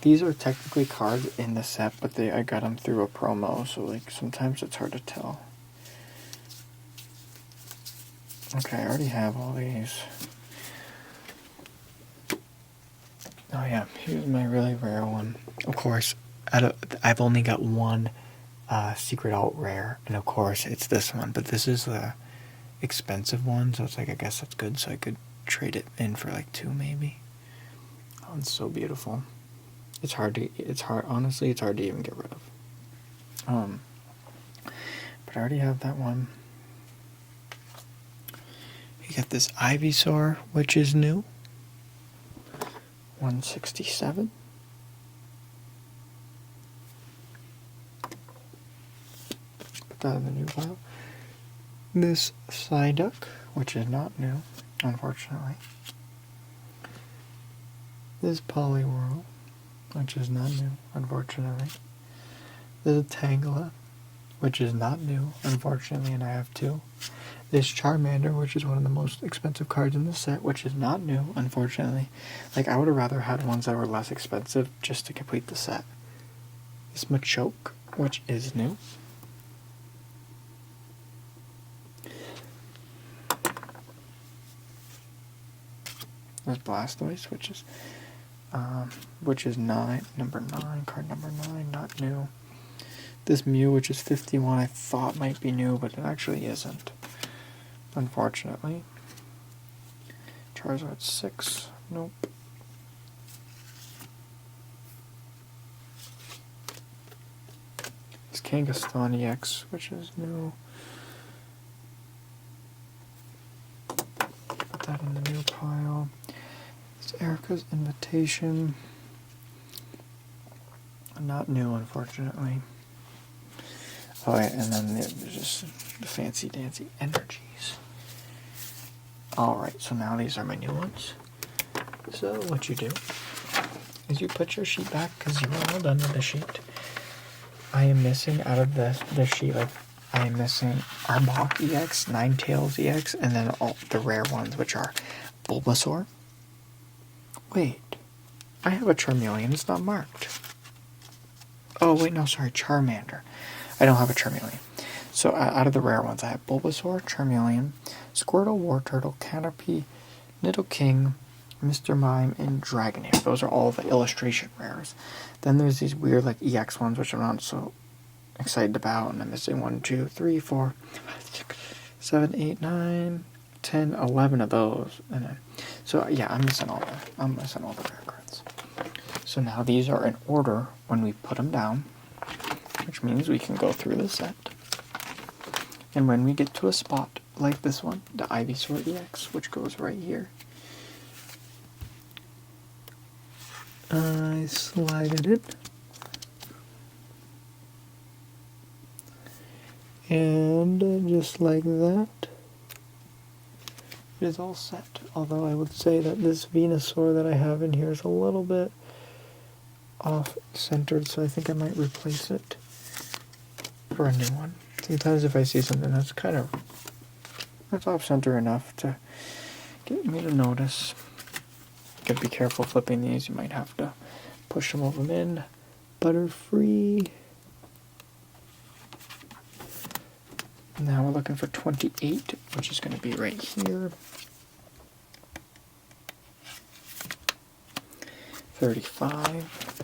These are technically cards in the set, but I got them through a promo, so like sometimes it's hard to tell. Okay, I already have all these. Oh yeah, here's my really rare one. Of course, I've only got one secret alt rare, and of course it's this one. But this is the expensive one, so it's like, I guess that's good. So I could trade it in for like 2 maybe. Oh, it's so beautiful. Honestly, it's hard to even get rid of. But I already have that one. You get this Ivysaur, which is new. 167. Put that in the new pile. This Psyduck, which is not new, unfortunately. This Poliwhirl, which is not new, unfortunately. This Tangela, which is not new, unfortunately, and I have 2. This Charmander, which is one of the most expensive cards in the set, which is not new, unfortunately. Like, I would have rather had ones that were less expensive just to complete the set. This Machoke, which is new. This Blastoise, which is number 9, card number 9, not new. This Mew, which is 51, I thought might be new, but it actually isn't, unfortunately. Charizard 6, nope. This Kangaskhan EX, which is new. Put that in the new pile. This Erica's Invitation, not new, unfortunately. Oh, yeah, and then there's just the fancy dancy energies. Alright, so now these are my new ones. So what you do is you put your sheet back, because you are all done with the sheet. I am missing out of the sheet, like, I am missing Arbok EX, Ninetales EX, and then all the rare ones, which are Bulbasaur. Wait, I have a Charmeleon, it's not marked. Oh, wait, no, sorry, Charmander. I don't have a Charmeleon. So out of the rare ones, I have Bulbasaur, Charmeleon, Squirtle, Wartortle, Caterpie, Nidoking, Mr. Mime, and Dragonair. Those are all the illustration rares. Then there's these weird like EX ones, which I'm not so excited about, and I'm missing 1, 2, 3, 4, 5, 6, 7, 8, 9, 10, 11 of those. And then, so yeah, I'm missing all the rare cards. So now these are in order when we put them down, which means we can go through the set. And when we get to a spot like this one, the Ivysaur EX, which goes right here, I slided it. And just like that, it is all set. Although I would say that this Venusaur that I have in here is a little bit off-centered, so I think I might replace it for a new one. Sometimes if I see something that's off-center enough to get me to notice, you gotta be careful flipping these. You might have to push some of them in. Butterfree. Now we're looking for 28, which is going to be right here. 35.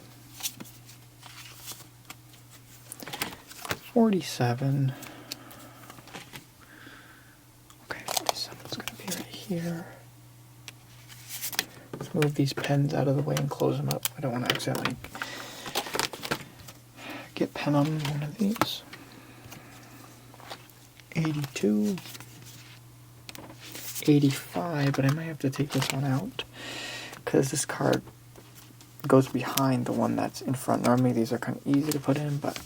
47. Okay, 47 is going to be right here. Let's move these pens out of the way and close them up. I don't want to accidentally get pen on one of these. 82. 85, but I might have to take this one out because this card goes behind the one that's in front. Normally these are kind of easy to put in, but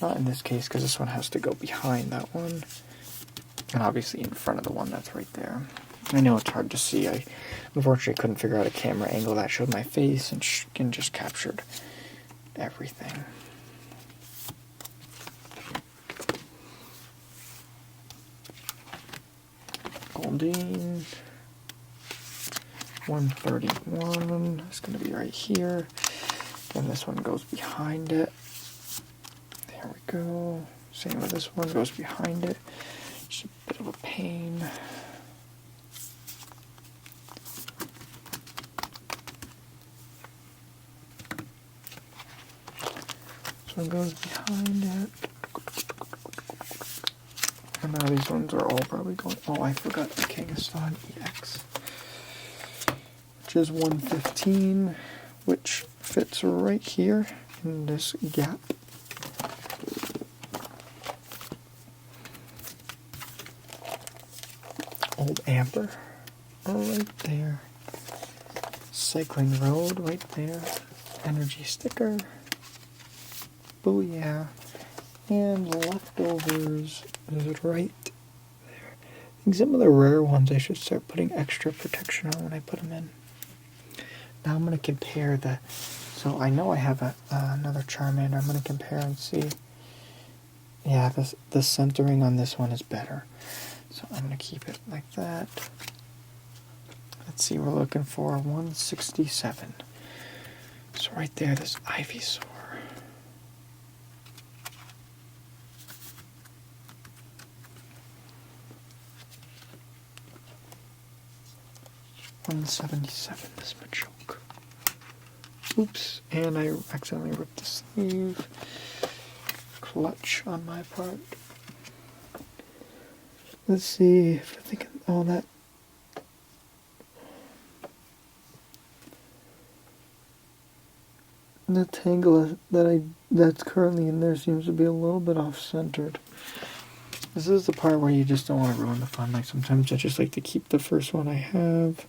not in this case because this one has to go behind that one and obviously in front of the one that's right there. I know it's hard to see. I unfortunately couldn't figure out a camera angle that showed my face and just captured everything. Goldeen, 131 is going to be right here. Then this one goes behind it. There we go. Same with this one, goes behind it. Just a bit of a pain. This one goes behind it. And now these ones are all probably going. Oh, I forgot the Kangastan EX, which is 115, which fits right here in this gap. Old Amber, right there. Cycling Road, right there. Energy sticker. Booyah. And Leftovers is right there. I think some of the rare ones I should start putting extra protection on when I put them in. Now I'm going to compare the... So I know I have another Charmander. I'm going to compare and see. Yeah, the centering on this one is better. So I'm going to keep it like that. Let's see, we're looking for 167. So right there, this Ivysaur. $177, this Machoke. Oops, and I accidentally ripped the sleeve. Clutch on my part. Let's see if I think all that. The tangle that's currently in there seems to be a little bit off-centered. This is the part where you just don't want to ruin the fun. Like sometimes I just like to keep the first one I have.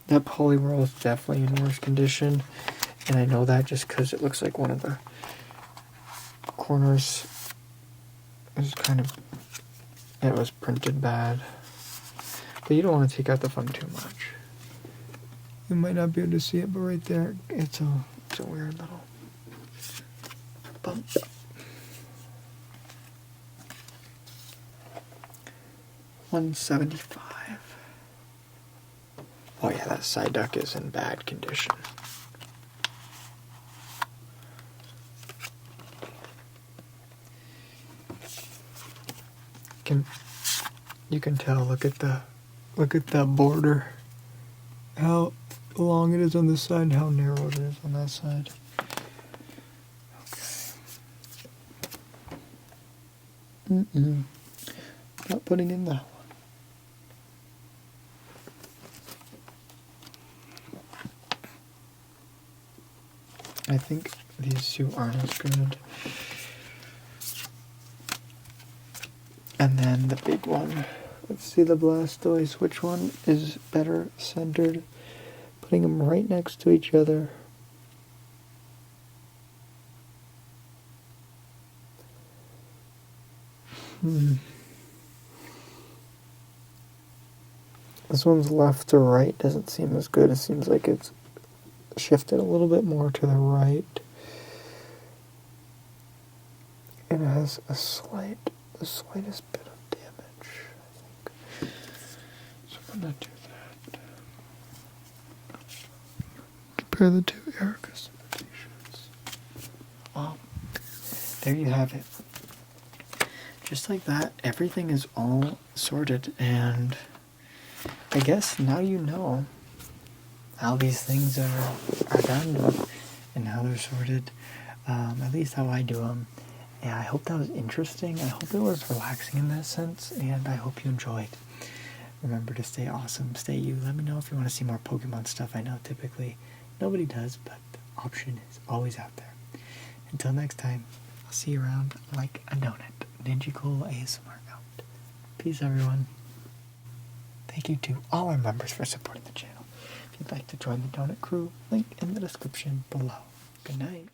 That Poliwhirl is definitely in worse condition, and I know that just because it looks like one of the corners is kind of, it was printed bad. But you don't want to take out the fun too much. You might not be able to see it, but right there, it's a weird little bump. $175. Oh yeah, that Psyduck is in bad condition. You can tell. Look at the border. How long it is on this side and how narrow it is on that side. Okay. Not putting in that one. I think these two aren't as good. And then the big one. Let's see the Blastoise. Which one is better centered? Putting them right next to each other. This one's left to right doesn't seem as good. It seems like it's shifted a little bit more to the right. And it has the slightest bit of damage, I think. So I'm gonna do that. Compare the two air customizations. Well, there you have it. Just like that, everything is all sorted, and I guess now you know how these things are done and how they're sorted, at least how I do them. Yeah, I hope that was interesting. I hope it was relaxing in that sense, and I hope you enjoyed. Remember to stay awesome, stay you. Let me know if you want to see more Pokemon stuff. I know typically nobody does, but the option is always out there. Until next time, I'll see you around like a donut. NinjicoleASMR out. Peace, everyone. Thank you to all our members for supporting the channel. If you'd like to join the donut crew, link in the description below. Good night.